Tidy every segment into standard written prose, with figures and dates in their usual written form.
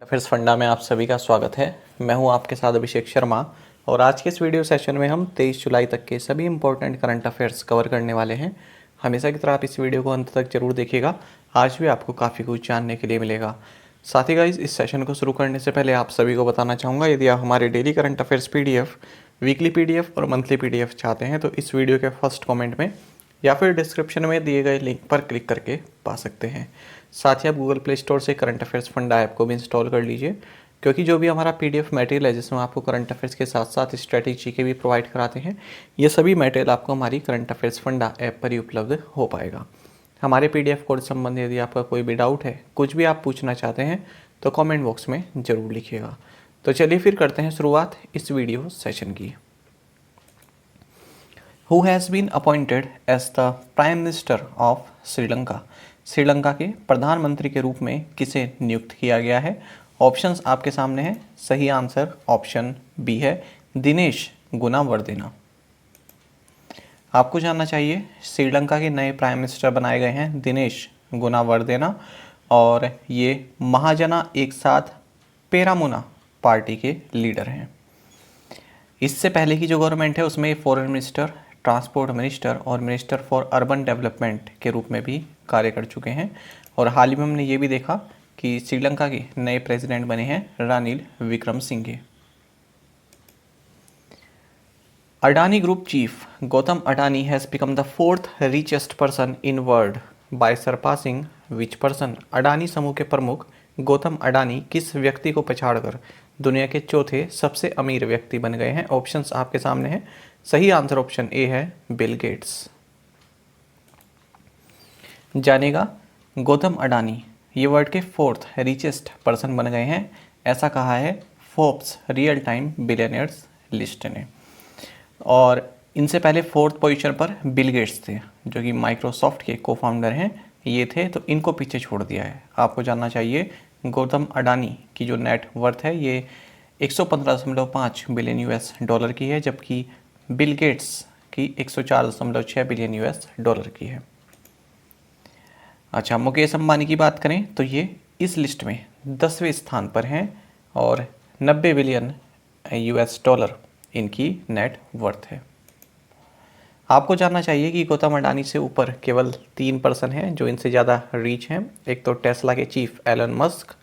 Affairs funda में आप सभी का स्वागत है। मैं हूं आपके साथ अभिषेक शर्मा और आज के इस वीडियो सेशन में हम 23 जुलाई तक के सभी इंपॉर्टेंट करंट अफेयर्स कवर करने वाले हैं। हमेशा की तरह आप इस वीडियो को अंत तक जरूर देखिएगा। आज भी आपको काफ़ी कुछ जानने के लिए मिलेगा। साथ ही गाइस, इस सेशन को शुरू करने से पहले आप सभी को बताना चाहूँगा, यदि आप हमारे daily current affairs PDF, weekly PDF और मंथली PDF चाहते हैं तो इस वीडियो के फर्स्ट कमेंट में या फिर डिस्क्रिप्शन में दिए गए लिंक पर क्लिक करके पा सकते हैं। साथ ही आप गूगल प्ले स्टोर से करंट अफेयर्स फंडा ऐप को भी इंस्टॉल कर लीजिए, क्योंकि जो भी हमारा PDF मटेरियल है जिसमें आपको करंट अफेयर्स के साथ साथ स्ट्रेटेजी के भी प्रोवाइड कराते हैं, ये सभी मटेरियल आपको हमारी करंट अफेयर्स फंडा ऐप पर ही उपलब्ध हो पाएगा। हमारे PDF कोर्स संबंधी यदि आपका कोई भी डाउट है, कुछ भी आप पूछना चाहते हैं तो कमेंट बॉक्स में ज़रूर लिखिएगा। तो चलिए फिर करते हैं शुरुआत इस वीडियो सेशन की। Who has been appointed as the Prime Minister of Sri Lanka? Sri Lanka के प्रधानमंत्री के रूप में किसे नियुक्त किया गया है? ऑप्शंस आपके सामने हैं। सही आंसर ऑप्शन बी है, दिनेश गुणावर्देना। आपको जानना चाहिए, श्रीलंका के नए प्राइम मिनिस्टर बनाए गए हैं दिनेश गुणावर्देना और ये महाजना एक साथ पेरामुना पार्टी के लीडर हैं। इससे पहले की जो गवर्नमेंट है उसमें फॉरेन मिनिस्टर, ट्रांसपोर्ट मिनिस्टर और मिनिस्टर फॉर अर्बन डेवलपमेंट के रूप में भी कार्य कर चुके हैं। और हाल ही में हमने ये भी देखा कि श्रीलंका के नए प्रेसिडेंट बने हैं Ranil Wickremesinghe. Adani group chief Gautam Adani has become the fourth richest person in world by surpassing which person? Adani समूह के प्रमुख गौतम अडानी किस व्यक्ति को पछाड़कर दुनिया के चौथे सबसे अमीर व्यक्ति बन गए हैं? ऑप्शंस आपके सामने हैं। सही आंसर ऑप्शन ए है, बिल गेट्स। जानेगा, गौतम अडानी ये वर्ल्ड के फोर्थ रिचेस्ट पर्सन बन गए हैं, ऐसा कहा है Forbes real time billionaires list ने। और इनसे पहले फोर्थ पोजीशन पर बिल गेट्स थे, जो कि माइक्रोसॉफ्ट के को फाउंडर हैं, ये थे, तो इनको पीछे छोड़ दिया है। आपको जानना चाहिए, गौतम अडानी की जो नेट वर्थ है ये 115.5 बिलियन US डॉलर की है, जबकि बिल गेट्स की 104.6 बिलियन US डॉलर की है। अच्छा, मुकेश अंबानी की बात करें तो ये इस लिस्ट में 10वें स्थान पर हैं और 90 बिलियन US डॉलर इनकी नेट वर्थ है। आपको जानना चाहिए कि गौतम अडानी से ऊपर केवल 3 पर्सन हैं जो इनसे ज़्यादा रीच हैं। एक तो टेस्ला के चीफ एलन मस्क,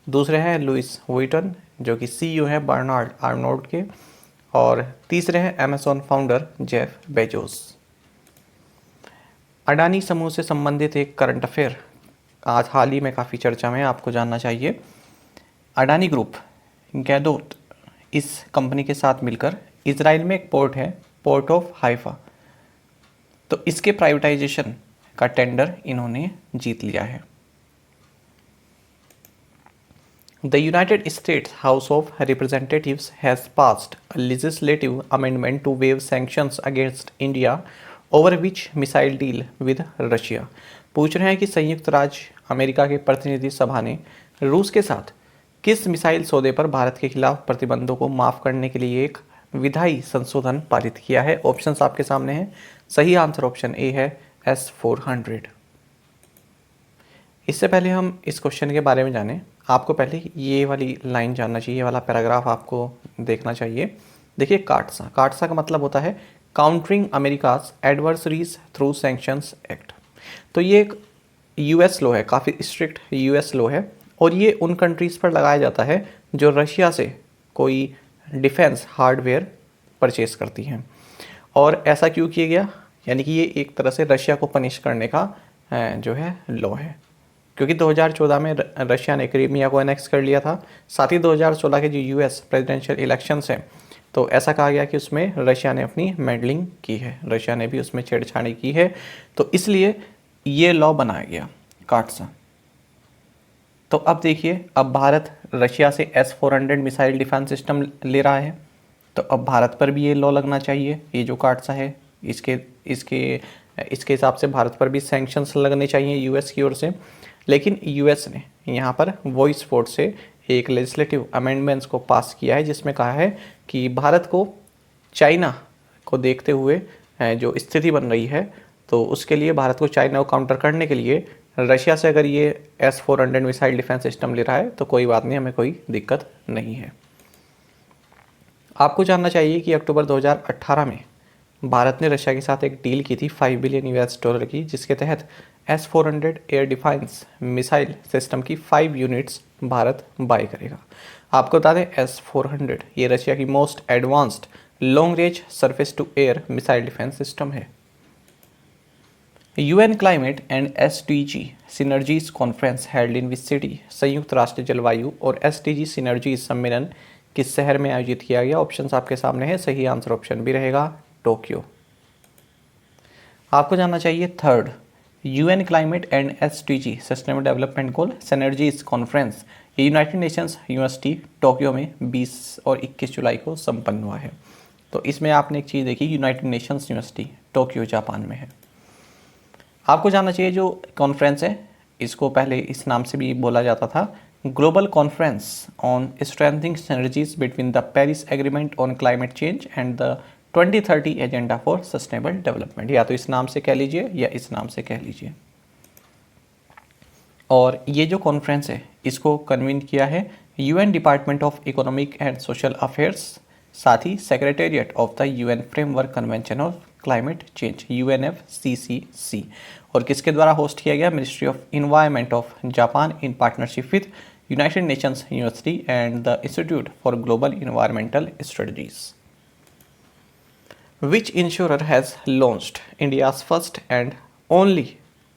दूसरे हैं लुइस व्हिटन जो कि CEO हैं बर्नार्ड आर्नोल्ड के, और तीसरे हैं Amazon founder Jeff Bezos. Adani समूह से संबंधित एक करंट अफेयर आज हाल ही में काफ़ी चर्चा में, आपको जानना चाहिए। अडानी ग्रुप गैडोट इस कंपनी के साथ मिलकर इजराइल में एक पोर्ट है, पोर्ट ऑफ हाइफा, तो इसके प्राइवेटाइजेशन का टेंडर इन्होंने जीत लिया है। The United States House of Representatives has passed a legislative amendment to waive sanctions against India over which missile deal with Russia. पूछ रहे हैं कि संयुक्त राज्य अमेरिका के प्रतिनिधि सभा ने रूस के साथ किस मिसाइल सौदे पर भारत के खिलाफ प्रतिबंधों को माफ़ करने के लिए एक विधायी संशोधन पारित किया है? ऑप्शंस आपके सामने हैं। सही आंसर ऑप्शन ए है, S-400। इससे पहले हम इस क्वेश्चन के बारे में जानें, आपको पहले ये वाली लाइन जानना चाहिए, ये वाला पैराग्राफ आपको देखना चाहिए। देखिए, काटसा, काटसा का मतलब होता है countering America's adversaries through sanctions act. तो ये एक US लॉ है, काफ़ी स्ट्रिक्ट US लॉ है, और ये उन कंट्रीज़ पर लगाया जाता है जो रशिया से कोई डिफेंस हार्डवेयर परचेस करती हैं। और ऐसा क्यों किया गया? यानी कि ये एक तरह से रशिया को पनिश करने का जो है लॉ है, क्योंकि 2014 में रशिया ने क्रीमिया को एनेक्स कर लिया था। साथ ही 2016 के जो US प्रेसिडेंशियल इलेक्शंस हैं, तो ऐसा कहा गया कि उसमें रशिया ने अपनी मेडलिंग की है, रशिया ने भी उसमें छेड़छाड़ी की है, तो इसलिए ये लॉ बनाया गया, काटसा। तो अब देखिए, अब भारत रशिया से S-400 मिसाइल डिफेंस सिस्टम ले रहा है, तो अब भारत पर भी ये लॉ लगना चाहिए। ये जो काटसा है, इसके हिसाब से भारत पर भी सैंक्शंस लगने चाहिए US की ओर से। लेकिन US ने यहाँ पर वॉइस वोट से एक लेजिस्लेटिव अमेंडमेंट्स को पास किया है, जिसमें कहा है कि भारत को चाइना को देखते हुए जो स्थिति बन रही है, तो उसके लिए भारत को चाइना को काउंटर करने के लिए रशिया से अगर ये S-400 मिसाइल डिफेंस सिस्टम ले रहा है तो कोई बात नहीं, हमें कोई दिक्कत नहीं है। आपको जानना चाहिए कि अक्टूबर 2018 में भारत ने रशिया के साथ एक डील की थी $5 बिलियन की, जिसके तहत S-400 air defence missile system की 5 यूनिट्स भारत बाय करेगा। आपको बता दें S-400 ये रशिया की most advanced long range surface to air missile defence system है। UN climate and SDG synergies conference held in which city, संयुक्त राष्ट्र जलवायु और SDG सिनर्जीज सम्मेलन किस शहर में आयोजित किया गया? ऑप्शंस आपके सामने है, सही आंसर ऑप्शन भी रहेगा टोक्यो। आपको जानना चाहिए third, UN climate and SDG sustainable development goal synergies conference ये यूनाइटेड नेशंस यूनिवर्सिटी टोक्यो में 20 और 21 जुलाई को संपन्न हुआ है। तो इसमें आपने एक चीज़ देखी, United Nations university Tokyo Japan में है। आपको जानना चाहिए जो कॉन्फ्रेंस है इसको पहले इस नाम से भी बोला जाता था, global conference on strengthening synergies between the Paris agreement on climate change and the 2030 agenda for sustainable development. या तो इस नाम से कह लीजिए या इस नाम से कह लीजिए। और ये जो कॉन्फ्रेंस है इसको कन्वीन किया है UN department of economic and social affairs, साथ ही secretariat of the UN framework convention of climate change UNFCCC। और किसके द्वारा होस्ट किया गया? Ministry of environment of Japan in partnership with United Nations University and the Institute for Global Environmental Studies. Which insurer has launched India's first and only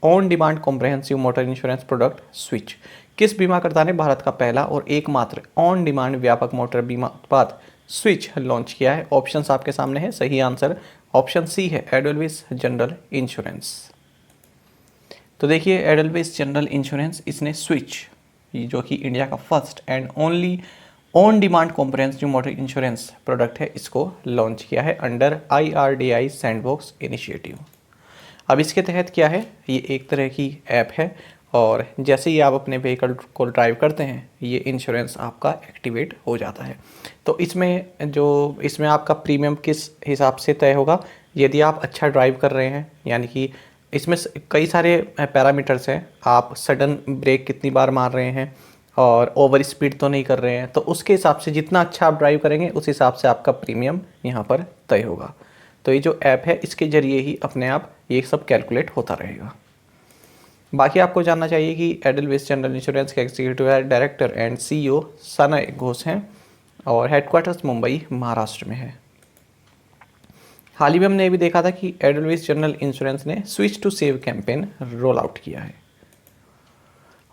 on-demand comprehensive motor insurance product Switch? किस बीमाकर्ता ने भारत का पहला और एकमात्र on demand व्यापक motor बीमा उत्पाद स्विच लॉन्च किया है? ऑप्शंस आपके सामने है, सही आंसर ऑप्शन सी है, एडलविस जनरल इंश्योरेंस। तो देखिए एडलविस जनरल इंश्योरेंस इसने स्विच जो कि इंडिया का first and only on demand comprehensive motor insurance product है इसको लॉन्च किया है अंडर IRDAI सैंडबॉक्स इनिशिएटिव। अब इसके तहत क्या है, ये एक तरह की ऐप है और जैसे ही आप अपने व्हीकल को ड्राइव करते हैं ये इंश्योरेंस आपका एक्टिवेट हो जाता है। तो इसमें आपका प्रीमियम किस हिसाब से तय होगा? यदि आप अच्छा ड्राइव कर रहे हैं, यानी कि इसमें कई सारे पैरामीटर्स हैं, आप सडन ब्रेक कितनी बार मार रहे हैं और ओवर स्पीड तो नहीं कर रहे हैं, तो उसके हिसाब से जितना अच्छा आप ड्राइव करेंगे उस हिसाब से आपका प्रीमियम यहाँ पर तय होगा। तो ये जो ऐप है इसके ज़रिए ही अपने आप ये सब कैलकुलेट होता रहेगा। बाकी आपको जानना चाहिए कि एडलविस जनरल इंश्योरेंस के executive director and CEO Sanay Ghosh हैं और हेडक्वार्टर्स मुंबई महाराष्ट्र में है। हाल ही में हमने ये भी देखा था कि एडलविस जनरल इंश्योरेंस ने switch to save campaign roll out किया है।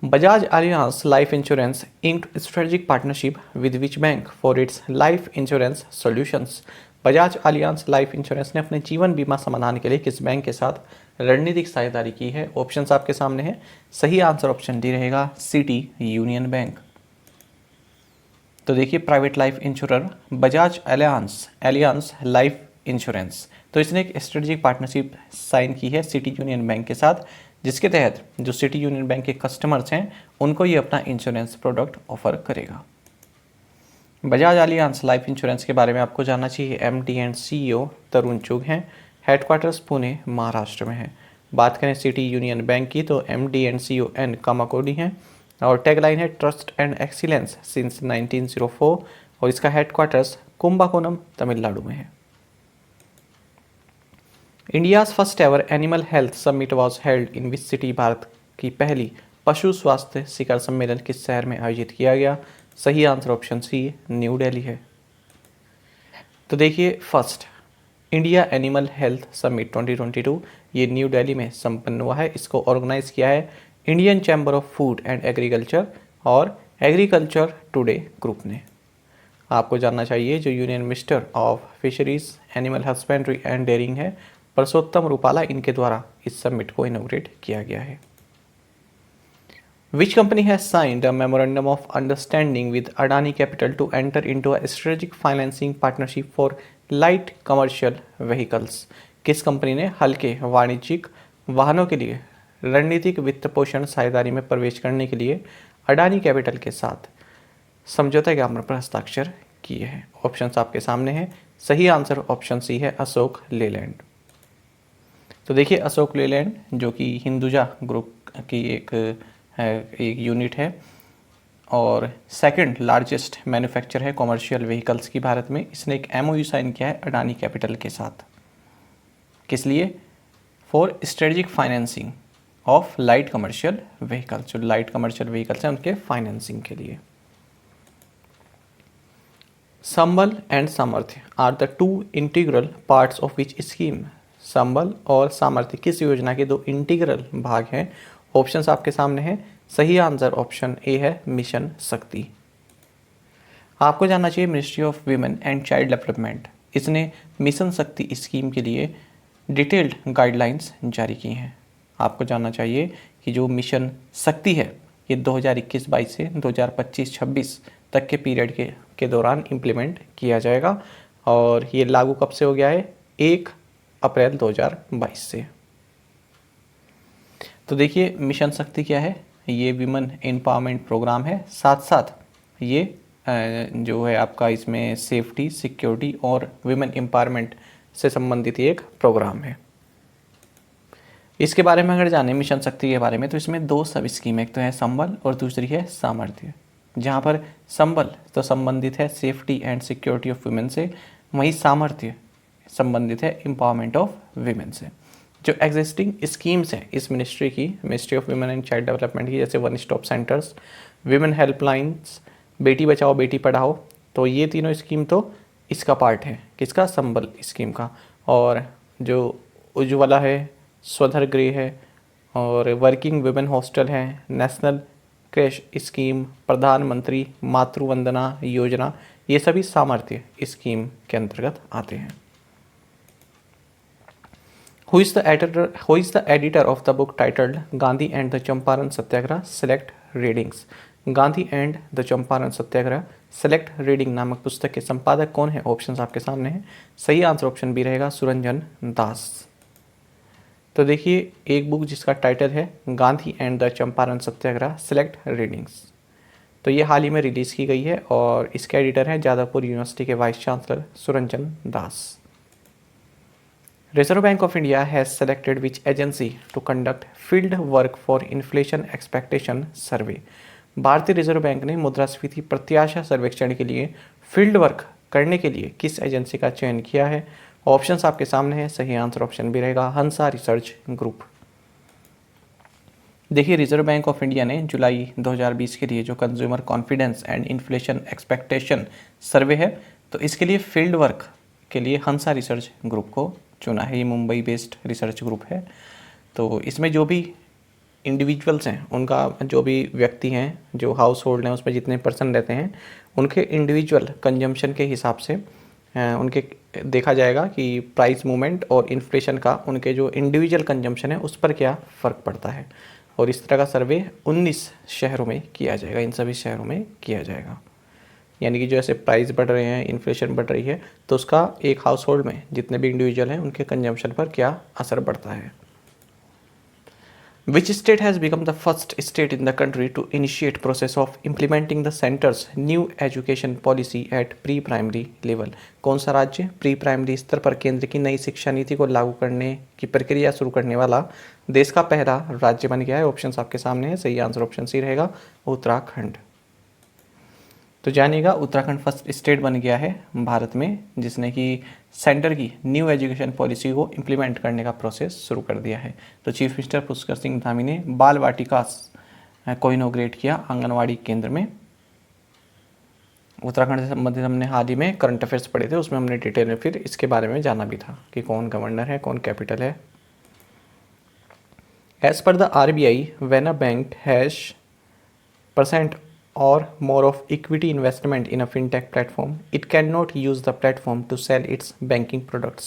Bajaj Allianz Life Insurance inked strategic partnership with which bank for its life insurance solutions? Bajaj alliance life insurance ने अपने जीवन बीमा समाधान के लिए किस बैंक के साथ रणनीतिक साझेदारी की है? ऑप्शंस आपके सामने हैं, सही आंसर ऑप्शन डी रहेगा, सिटी यूनियन बैंक। तो देखिए private life insurer Bajaj Alliance life insurance, तो इसने एक स्ट्रेटेजिक पार्टनरशिप साइन की है सिटी यूनियन बैंक के साथ, जिसके तहत जो सिटी यूनियन बैंक के कस्टमर्स हैं उनको ये अपना इंश्योरेंस प्रोडक्ट ऑफर करेगा। बजाज अलियांस लाइफ इंश्योरेंस के बारे में आपको जानना चाहिए। MD एंड CEO तरुण चुग हैं, हेडक्वार्टर्स पुणे महाराष्ट्र में है। बात करें सिटी यूनियन बैंक की तो MD एंड CEO N कामाकोडी हैं और टैगलाइन है ट्रस्ट एंड एक्सीलेंस सिंस 1904 और इसका हेडक्वार्टर्स कुंभकोणम तमिलनाडु में है। India's first ever animal health summit was held in which city? Bharat की पहली पशु स्वास्थ्य शिखर सम्मेलन किस शहर में आयोजित किया गया? सही answer option C New Delhi है। तो देखिए first India animal health summit 2022 ये न्यू दिल्ली में संपन्न हुआ है। इसको ऑर्गेनाइज किया है Indian chamber of food and agriculture और एग्रीकल्चर टुडे ग्रुप ने। आपको जानना चाहिए जो union minister of fisheries animal husbandry and dairying है परसोत्तम रूपाला, इनके द्वारा इस समिट को इनोग्रेट किया गया है। Which company has signed a memorandum of understanding with Adani Capital to enter into a strategic financing partnership for light commercial vehicles? किस company ने हल्के वाणिज्यिक वाहनों के लिए रणनीतिक वित्त पोषण साझेदारी में प्रवेश करने के लिए अडानी कैपिटल के साथ समझौता ज्ञापन पर हस्ताक्षर किए हैं? ऑप्शंस आपके सामने हैं, सही आंसर ऑप्शन सी है, अशोक लेलैंड। तो देखिए अशोक लेलैंड जो कि हिंदुजा ग्रुप की एक यूनिट है और सेकंड लार्जेस्ट मैन्युफैक्चर है कॉमर्शियल व्हीकल्स की भारत में। इसने एक एमओयू साइन किया है अडानी कैपिटल के साथ। किस लिए? For strategic financing of light commercial vehicles, जो लाइट कमर्शियल व्हीकल्स हैं उनके फाइनेंसिंग के लिए। Sambal and Samarthya are the two integral parts of which scheme. Sambal और सामर्थ्य किस योजना के दो इंटीग्रल भाग हैं? ऑप्शंस आपके सामने हैं। सही आंसर ऑप्शन ए है मिशन शक्ति। आपको जानना चाहिए ministry of women and child development, इसने मिशन शक्ति स्कीम के लिए डिटेल्ड गाइडलाइंस जारी की हैं। आपको जानना चाहिए कि जो मिशन शक्ति है ये 2021-22 से 2025-26 तक के पीरियड के दौरान इम्प्लीमेंट किया जाएगा और ये लागू कब से हो गया है? 1 अप्रैल 2022 से। तो देखिए मिशन शक्ति क्या है? ये विमेन एम्पावरमेंट प्रोग्राम है, साथ साथ ये जो है आपका इसमें सेफ्टी, सिक्योरिटी और विमेन एम्पावरमेंट से संबंधित एक प्रोग्राम है। इसके बारे में अगर जाने मिशन शक्ति के बारे में तो इसमें दो सब स्कीम, एक तो है संबल और दूसरी है सामर्थ्य। जहाँ पर संबल तो संबंधित है safety and security of women से, वहीं सामर्थ्य संबंधित है एम्पावरमेंट ऑफ वुमेन से। जो एग्जिस्टिंग स्कीम्स हैं इस मिनिस्ट्री की, ministry of women and child development की, जैसे one stop centres, women helplines, Beti Bachao Beti Padhao, तो ये तीनों स्कीम तो इसका पार्ट है। किसका? संबल स्कीम का। और जो उज्ज्वला है, स्वधर गृह है और वर्किंग वुमेन हॉस्टल है, नेशनल क्रैश स्कीम, प्रधानमंत्री मातृवंदना योजना, ये सभी सामर्थ्य स्कीम के अंतर्गत आते हैं। Who is the editor of the book titled Gandhi and the Champaran Satyagraha? Select readings. Gandhi and the Champaran Satyagraha select reading नामक पुस्तक के संपादक कौन है? ऑप्शंस आपके सामने हैं। सही आंसर ऑप्शन बी रहेगा सुरंजन दास। तो देखिए एक बुक जिसका टाइटल है Gandhi and the Champaran Satyagraha select readings, तो ये हाल ही में रिलीज़ की गई है और इसके एडिटर हैं जादवपुर यूनिवर्सिटी के vice chancellor Suranjan Das. Reserve bank of India has selected which agency to conduct field work for inflation expectation survey. भारतीय रिजर्व बैंक ने मुद्रास्फीति प्रत्याशा सर्वेक्षण के लिए फील्ड वर्क करने के लिए किस एजेंसी का चयन किया है? ऑप्शंस आपके सामने हैं। सही आंसर ऑप्शन भी रहेगा हंसा रिसर्च ग्रुप। देखिए रिजर्व बैंक ऑफ इंडिया ने जुलाई 2020 के लिए जो consumer confidence and inflation expectation survey है, तो इसके लिए फील्ड वर्क के लिए हंसा रिसर्च ग्रुप को चुना है। ये मुंबई बेस्ड रिसर्च ग्रुप है। तो इसमें जो भी इंडिविजुअल्स हैं, उनका जो भी व्यक्ति हैं, जो हाउस होल्ड हैं, उसमें जितने पर्सन रहते हैं, उनके इंडिविजुअल कंजम्पशन के हिसाब से उनके देखा जाएगा कि प्राइस मूवमेंट और इन्फ्लेशन का उनके जो इंडिविजुअल कंजम्पशन है उस पर क्या फ़र्क पड़ता है। और इस तरह का सर्वे 19 शहरों में किया जाएगा, इन सभी शहरों में किया जाएगा। यानी कि जो ऐसे प्राइस बढ़ रहे हैं, इन्फ्लेशन बढ़ रही है, तो उसका एक हाउस होल्ड में जितने भी इंडिविजुअल हैं उनके कंजम्पशन पर क्या असर पड़ता है। Which state has become the first state in the country to initiate process of implementing the center's new education policy at pre-primary level? कौन सा राज्य प्री प्राइमरी स्तर पर केंद्र की नई शिक्षा नीति को लागू करने की प्रक्रिया शुरू करने वाला देश का पहला राज्य बन गया है? ऑप्शंस आपके सामने है। सही आंसर ऑप्शन सी रहेगा उत्तराखंड। तो जानिएगा उत्तराखंड फर्स्ट स्टेट बन गया है भारत में जिसने कि सेंटर की न्यू एजुकेशन पॉलिसी को इम्प्लीमेंट करने का प्रोसेस शुरू कर दिया है। तो चीफ मिनिस्टर पुष्कर सिंह धामी ने बाल वाटिका को इनोग्रेट किया आंगनवाड़ी केंद्र में। उत्तराखंड से संबंधित हमने हाल ही में करंट अफेयर्स पढ़े थे, उसमें हमने डिटेल में फिर इसके बारे में जाना भी था कि कौन गवर्नर है, कौन कैपिटल है। As per the RBI, when a bank has % or more of equity investment in a fintech platform, it cannot use the platform to sell its banking products.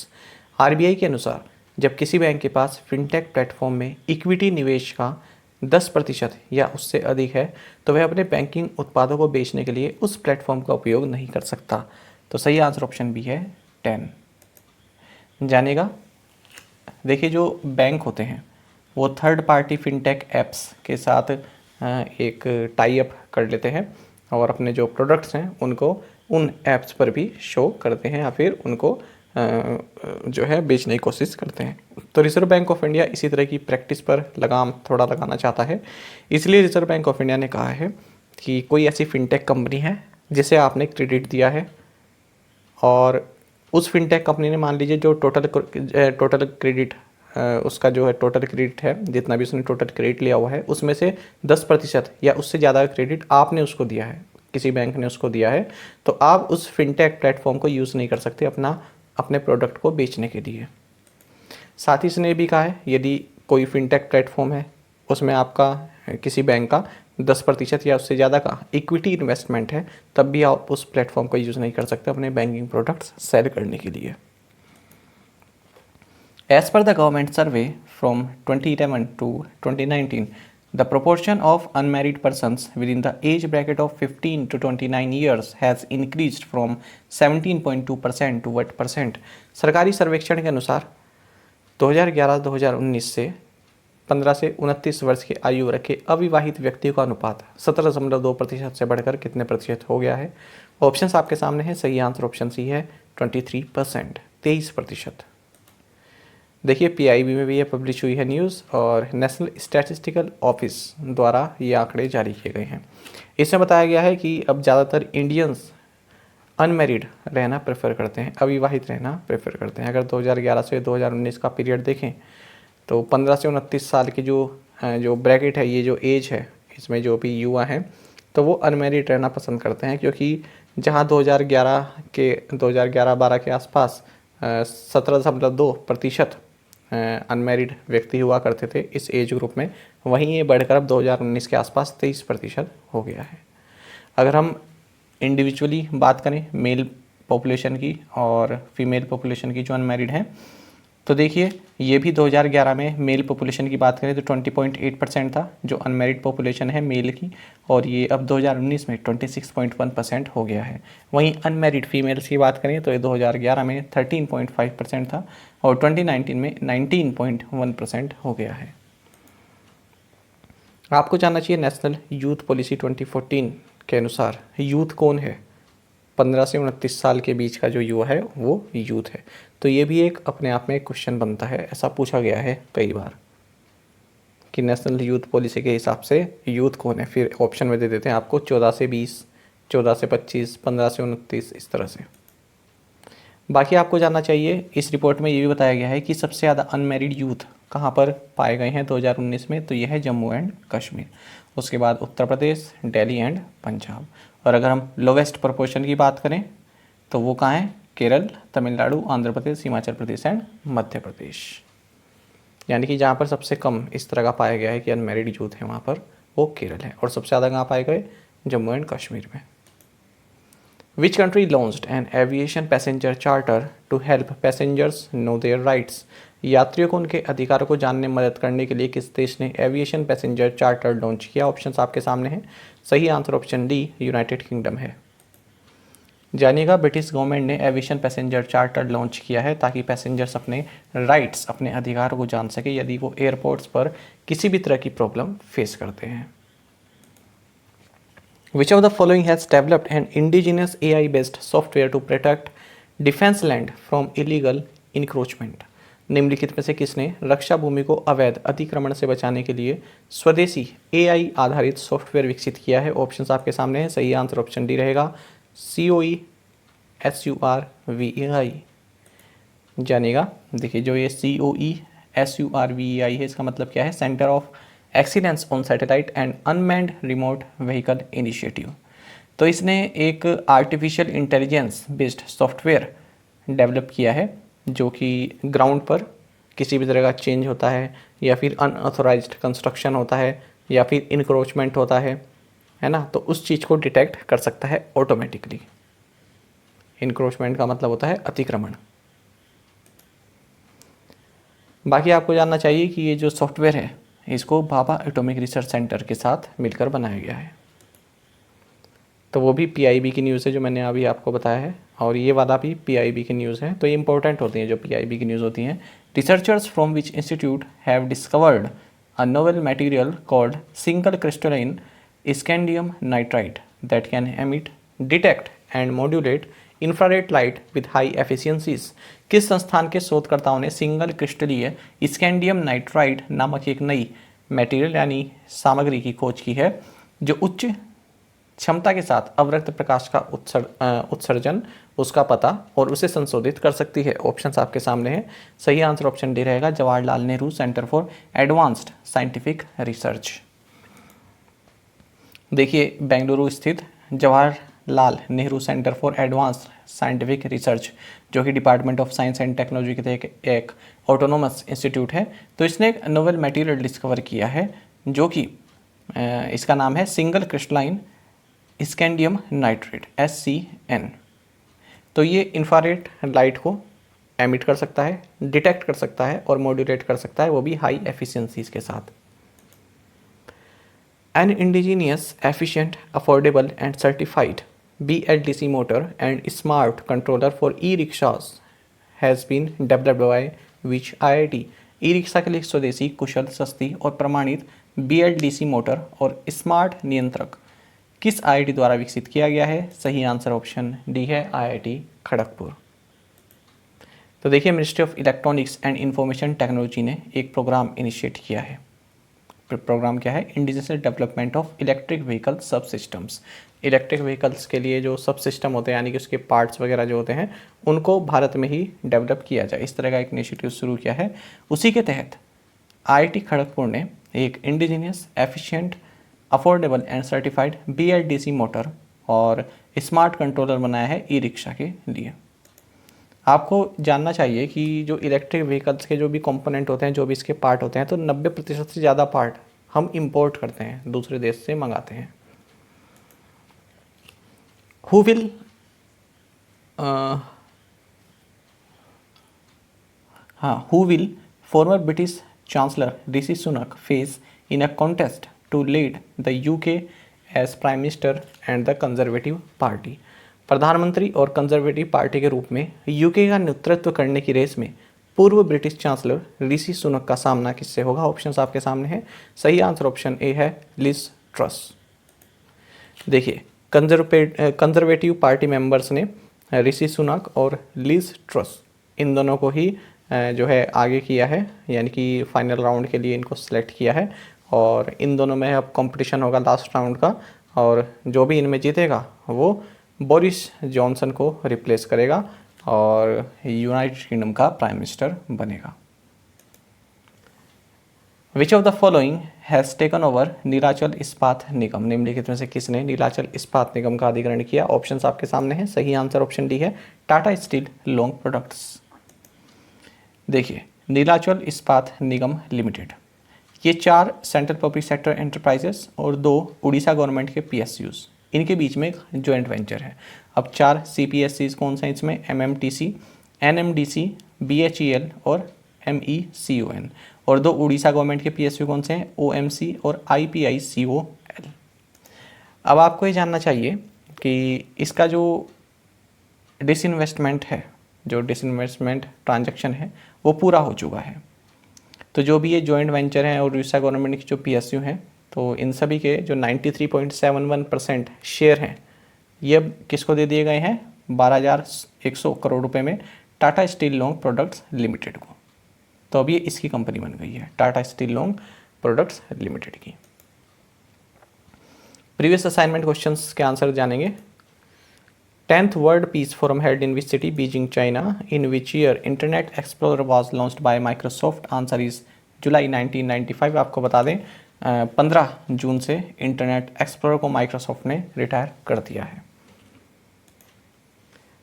RBI के अनुसार जब किसी बैंक के पास fintech platform में equity निवेश का 10% या उससे अधिक है तो वह अपने बैंकिंग उत्पादों को बेचने के लिए उस प्लेटफॉर्म का उपयोग नहीं कर सकता। तो सही आंसर ऑप्शन बी है 10। जानिएगा देखिए जो बैंक होते हैं वो थर्ड पार्टी फिनटेक ऐप्स के साथ एक टाई अप कर लेते हैं और अपने जो प्रोडक्ट्स हैं उनको उन ऐप्स पर भी शो करते हैं या फिर उनको जो है बेचने की कोशिश करते हैं। तो रिजर्व बैंक ऑफ इंडिया इसी तरह की प्रैक्टिस पर लगाम थोड़ा लगाना चाहता है। इसलिए रिजर्व बैंक ऑफ इंडिया ने कहा है कि कोई ऐसी फिनटेक कंपनी है जिसे आपने क्रेडिट दिया है और उस फिनटेक कंपनी ने मान लीजिए जो टोटल क्रेडिट उसका जो है टोटल क्रेडिट है, जितना भी उसने टोटल क्रेडिट लिया हुआ है उसमें से 10% या उससे ज़्यादा क्रेडिट आपने उसको दिया है, किसी बैंक ने उसको दिया है, तो आप उस फिनटेक प्लेटफॉर्म को यूज़ नहीं कर सकते अपने प्रोडक्ट को बेचने के लिए। साथ ही इसने भी कहा है यदि कोई फिनटेक प्लेटफॉर्म है उसमें आपका किसी बैंक का 10% या उससे ज़्यादा का इक्विटी इन्वेस्टमेंट है, तब भी आप उस प्लेटफॉर्म को यूज़ नहीं कर सकते अपने बैंकिंग प्रोडक्ट्स सेल करने के लिए। As per the government survey from 2011 to 2019, the proportion of unmarried persons within the age bracket of 15 to 29 years has increased from 17.2% to 8%। सरकारी सर्वेक्षण के अनुसार 2011-2019 से 15 से 29 वर्ष की आयु रखे अविवाहित व्यक्तियों का अनुपात 17.2% से बढ़कर कितने प्रतिशत हो गया है? ऑप्शंस आपके सामने है। सही आंसर ऑप्शन सी है 23%, 23%। देखिए पीआईबी में भी ये पब्लिश हुई है न्यूज़ और नेशनल स्टैटिस्टिकल ऑफिस द्वारा ये आंकड़े जारी किए गए हैं। इसमें बताया गया है कि अब ज़्यादातर इंडियंस अनमेरिड रहना प्रेफर करते हैं, अविवाहित रहना प्रेफर करते हैं। अगर 2011 से 2019 का पीरियड देखें तो 15 से 29 साल की जो ब्रैकेट है, ये जो एज है, इसमें जो भी युवा हैं तो वो अनमेरिड रहना पसंद करते हैं, क्योंकि जहाँ 2011-12 के आसपास 17.2% अनमेरिड व्यक्ति हुआ करते थे इस एज ग्रुप में, वहीं ये बढ़कर अब 2019 के आसपास 23% हो गया है। अगर हम इंडिविजुअली बात करें मेल पॉपुलेशन की और फीमेल पॉपुलेशन की जो अनमेरिड हैं, तो देखिए ये भी 2011 में मेल पॉपुलेशन की बात करें तो 20.8% था जो अनमेरिड पॉपुलेशन है मेल की, और ये अब 2019 में 26.1% हो गया है। वहीं अनमेरिड फीमेल्स की बात करें तो ये 2011 में 13.5% था और 2019 में 19.1% हो गया है। आपको जानना चाहिए नेशनल यूथ पॉलिसी 2014 के अनुसार यूथ कौन है? 15 से 29 साल के बीच का जो युवा है वो यूथ है। तो ये भी एक अपने आप में एक क्वेश्चन बनता है, ऐसा पूछा गया है कई बार कि नेशनल यूथ पॉलिसी के हिसाब से यूथ कौन है। फिर ऑप्शन में दे देते हैं आपको 14 से 20, 14 से 25, 15 से 29, इस तरह से। बाकी आपको जानना चाहिए इस रिपोर्ट में ये भी बताया गया है कि सबसे ज़्यादा अनमेरिड यूथ कहाँ पर पाए गए हैं 2019 में, तो यह है जम्मू एंड कश्मीर, उसके बाद उत्तर प्रदेश, दिल्ली एंड पंजाब। और अगर हम लोवेस्ट प्रोपोर्शन की बात करें तो वो कहाँ है? केरल, तमिलनाडु, आंध्र प्रदेश, हिमाचल प्रदेश एंड मध्य प्रदेश। यानी कि जहाँ पर सबसे कम इस तरह का पाया गया है कि अनमेरिड यूथ है वहाँ पर वो केरल है, और सबसे ज़्यादा कहाँ पाए गए? जम्मू एंड कश्मीर में। Which country launched an aviation passenger charter to help passengers know their rights? यात्रियों को उनके अधिकारों को जानने में मदद करने के लिए किस देश ने एविएशन पैसेंजर चार्टर लॉन्च किया? ऑप्शंस आपके सामने हैं। सही answer option D United kingdom है। जानिएगा ब्रिटिश गवर्नमेंट ने एविएशन पैसेंजर चार्टर लॉन्च किया है ताकि पैसेंजर्स अपने राइट्स, अपने अधिकारों को जान सके यदि वो एयरपोर्ट्स पर किसी भी तरह की प्रॉब्लम फेस करते हैं। Which of the following has developed an indigenous AI-based software to protect defense land from illegal encroachment? निम्नलिखित में से किसने रक्षा भूमि को अवैध अतिक्रमण से बचाने के लिए स्वदेशी AI आधारित सॉफ्टवेयर विकसित किया है? ऑप्शंस आपके सामने हैं। सही आंसर ऑप्शन डी रहेगा COE-SURVEI। जानिएगा, देखिए जो ये COE-SURVEI है इसका मतलब क्या है? Centre of excellence on satellite and unmanned remote vehicle initiative. तो इसने एक artificial intelligence based software develop किया है जो कि ग्राउंड पर किसी भी तरह का चेंज होता है या फिर अनऑथोराइज्ड कंस्ट्रक्शन होता है या फिर इंक्रोचमेंट होता है ना, तो उस चीज़ को डिटेक्ट कर सकता है ऑटोमेटिकली। इंक्रोचमेंट का मतलब होता है अतिक्रमण। बाकी आपको जानना चाहिए कि ये जो सॉफ्टवेयर है इसको भाभा एटॉमिक रिसर्च सेंटर के साथ मिलकर बनाया गया है। तो वो भी पीआईबी की न्यूज़ है जो मैंने अभी आपको बताया है, और ये वाला भी पीआईबी की न्यूज़ है। तो ये इंपॉर्टेंट होती हैं जो पीआईबी की न्यूज़ होती हैं। Researchers from which institute have discovered a novel material called single crystalline scandium nitride that can emit, detect and modulate infrared light with high efficiencies. किस संस्थान के शोधकर्ताओं ने सिंगल क्रिस्टलीय स्कैंडियम नाइट्राइड नामक एक नई मटेरियल यानी सामग्री की खोज की है जो उच्च क्षमता के साथ अवरक्त प्रकाश का उत्सर्जन, उसका पता और उसे संशोधित कर सकती है। ऑप्शंस आपके सामने हैं। सही आंसर ऑप्शन डी रहेगा, Jawaharlal Nehru centre for advanced scientific research. देखिए बेंगलुरु स्थित Jawaharlal Nehru centre for advanced scientific research, जो कि department of science and technology के तहत एक ऑटोनोमस इंस्टीट्यूट है, तो इसने एक नोवेल मटेरियल डिस्कवर किया है जो कि इसका नाम है single crystalline scandium nitrate SCN। तो ये इंफ्रारेड लाइट को एमिट कर सकता है, डिटेक्ट कर सकता है और मॉड्यूलेट कर सकता है, वो भी हाई एफिशिएंसीज के साथ। N indigenous efficient affordable and certified BLDC motor and smart controller for e-rickshaws has been developed by which IIT? E rickshaw के लिए स्वदेशी, कुशल, सस्ती और प्रमाणित BLDC मोटर और स्मार्ट नियंत्रक किस IIT द्वारा विकसित किया गया है? सही आंसर ऑप्शन डी है, IIT खड़गपुर। तो देखिए ministry of electronics and information technology ने एक प्रोग्राम इनिशिएट किया है। प्रोग्राम क्या है? Indigenous development of electric vehicle सब सिस्टम्स। इलेक्ट्रिक व्हीकल्स के लिए जो सब सिस्टम होते हैं यानी कि उसके पार्ट्स वगैरह जो होते हैं उनको भारत में ही डेवलप किया जाए, इस तरह का एक इनिशिएटिव शुरू किया है। उसी के तहत IIT खड़गपुर ने एक indigenous efficient affordable and certified BLDC motor और स्मार्ट कंट्रोलर बनाया है ई-रिक्शा के लिए। आपको जानना चाहिए कि जो इलेक्ट्रिक व्हीकल्स के जो भी कंपोनेंट होते हैं, जो भी इसके पार्ट होते हैं, तो 90% से ज़्यादा पार्ट हम इंपोर्ट करते हैं, दूसरे देश से मंगाते हैं। Who will who will former British chancellor Rishi Sunak face in a contest to lead the UK as prime minister and the conservative party. प्रधानमंत्री और कंजर्वेटिव पार्टी के रूप में UK का नेतृत्व करने की रेस में पूर्व ब्रिटिश चांसलर ऋषि सुनक का सामना किससे होगा? ऑप्शंस आपके सामने हैं। सही आंसर ऑप्शन ए है, लिज ट्रस। देखिए कंजर्वेटिव पार्टी मेंबर्स ने ऋषि सुनक और लिज ट्रस इन दोनों को ही जो है आगे किया है, यानी कि फाइनल राउंड के लिए इनको सेलेक्ट किया है और इन दोनों में अब कंपटीशन होगा लास्ट राउंड का, और जो भी इनमें जीतेगा वो बोरिस जॉनसन को रिप्लेस करेगा और यूनाइटेड किंगडम का प्राइम मिनिस्टर बनेगा। Which of the following has taken over Nilachal इस्पात निगम? निम्नलिखित में से किसने नीलाचल इस्पात निगम का अधिग्रहण किया? ऑप्शंस आपके सामने हैं। सही आंसर ऑप्शन डी है, टाटा स्टील लॉन्ग प्रोडक्ट्स। देखिए नीलाचल इस्पात निगम लिमिटेड, ये 4 सेंट्रल पब्लिक सेक्टर एंटरप्राइजेस और 2 उड़ीसा गवर्नमेंट के PSUs, इनके बीच में एक जॉइंट वेंचर है। अब 4 CPSCs कौन से हैं इसमें? MMTC, NMDC, BHEL और MECON, और 2 उड़ीसा गवर्नमेंट के PSU कौन से हैं? OMC और IPICOL। अब आपको ये जानना चाहिए कि इसका जो डिसइन्वेस्टमेंट है, जो डिसइन्वेस्टमेंट ट्रांजैक्शन है वो पूरा हो चुका है। तो जो भी ये जॉइंट वेंचर हैं और उड़ीसा गवर्नमेंट की जो PSU हैं, तो इन सभी के जो 93.71% शेयर हैं ये किसको दे दिए गए हैं? 12,100 करोड़ रुपए में Tata steel long products limited को। तो अब ये इसकी कंपनी बन गई है, Tata steel long products limited की। प्रीवियस असाइनमेंट क्वेश्चंस के आंसर जानेंगे। 10th world peace forum held in which city? Beijing, China. In which year Internet Explorer was launched by Microsoft? Answer is July 1995। आपको बता दें 15 जून से इंटरनेट एक्सप्लोरर को Microsoft ने रिटायर कर दिया है।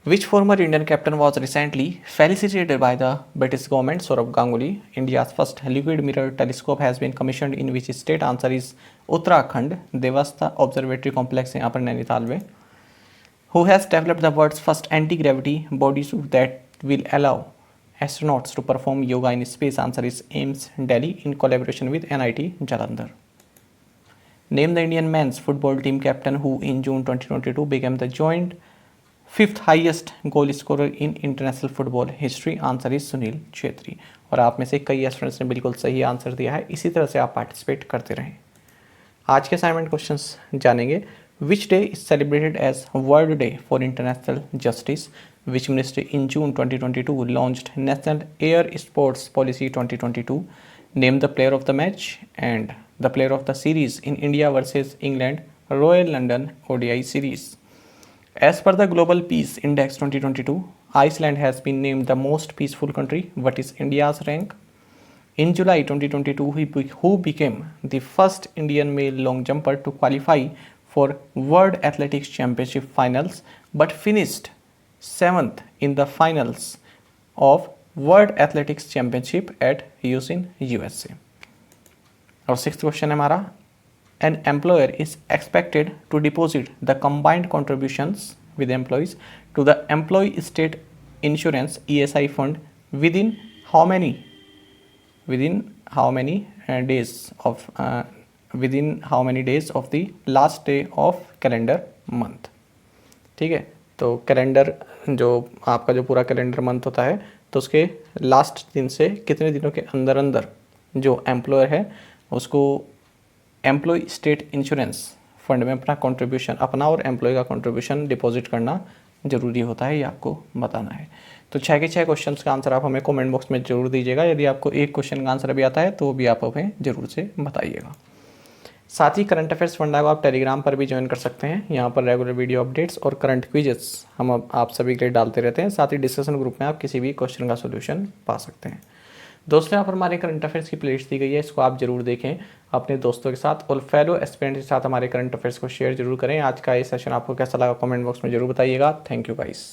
Which former Indian captain was recently felicitated by the British government? Saurav Ganguly. India's first liquid mirror telescope has been commissioned in which state? Answer is Uttarakhand, Devasta Observatory Complex यहाँ पर नैनीताल में। Who has developed the world's first anti-gravity bodysuit that will allow astronauts to perform yoga in space? Answer is AIMS Delhi in collaboration with NIT Jalandhar. Name the Indian men's football team captain who in June 2022 became the joint 5th highest goal scorer in international football history? Answer is Sunil Chhetri. और आप में से कई students ने बिल्कुल सही answer दिया है, इसी तरह से आप पार्टिसिपेट करते रहें। आज के असाइनमेंट क्वेश्चंस जानेंगे। Which day is celebrated as World Day for International Justice? Which ministry in June 2022 launched National Air Sports Policy 2022? Name the player of the match and the player of the series in India versus England Royal London ODI series. As per the Global Peace Index 2022, Iceland has been named the most peaceful country. What is India's rank? In July 2022, who became the first Indian male long jumper to qualify for World Athletics Championship finals but finished 7th in the finals of World Athletics Championship at Houston, USA. और sixth question है हमारा, an employer is expected to deposit the combined contributions with employees to the employee state insurance ESI fund within how many days of the last day of calendar month. ठीक है, तो calendar जो आपका जो पूरा calendar month होता है तो उसके लास्ट दिन से कितने दिनों के अंदर अंदर जो एम्प्लॉयर है उसको एम्प्लॉय स्टेट इंश्योरेंस फंड में अपना कंट्रीब्यूशन, अपना और एम्प्लॉय का कंट्रीब्यूशन डिपॉजिट करना ज़रूरी होता है, ये आपको बताना है। तो 6 के 6 क्वेश्चंस का आंसर आप हमें कमेंट बॉक्स में जरूर दीजिएगा। यदि आपको एक क्वेश्चन का आंसर भी आता है तो भी आप हमें ज़रूर से बताइएगा। साथ ही करंट अफेयर्स फंडा को आप टेलीग्राम पर भी ज्वाइन कर सकते हैं। यहाँ पर रेगुलर वीडियो अपडेट्स और करंट क्विजेस हम आप सभी के लिए डालते रहते हैं। साथ ही डिस्कशन ग्रुप में आप किसी भी क्वेश्चन का सोल्यूशन पा सकते हैं। दोस्तों, यहाँ पर हमारे करंट अफेयर्स की प्लेलिस्ट दी गई है, इसको आप जरूर देखें अपने दोस्तों के साथ और फेलो एस्पिरेंट के साथ हमारे करंट अफेयर्स को शेयर जरूर करें। आज का ये सेशन आपको कैसा लगा कमेंट बॉक्स में जरूर बताइएगा। Thank you guys.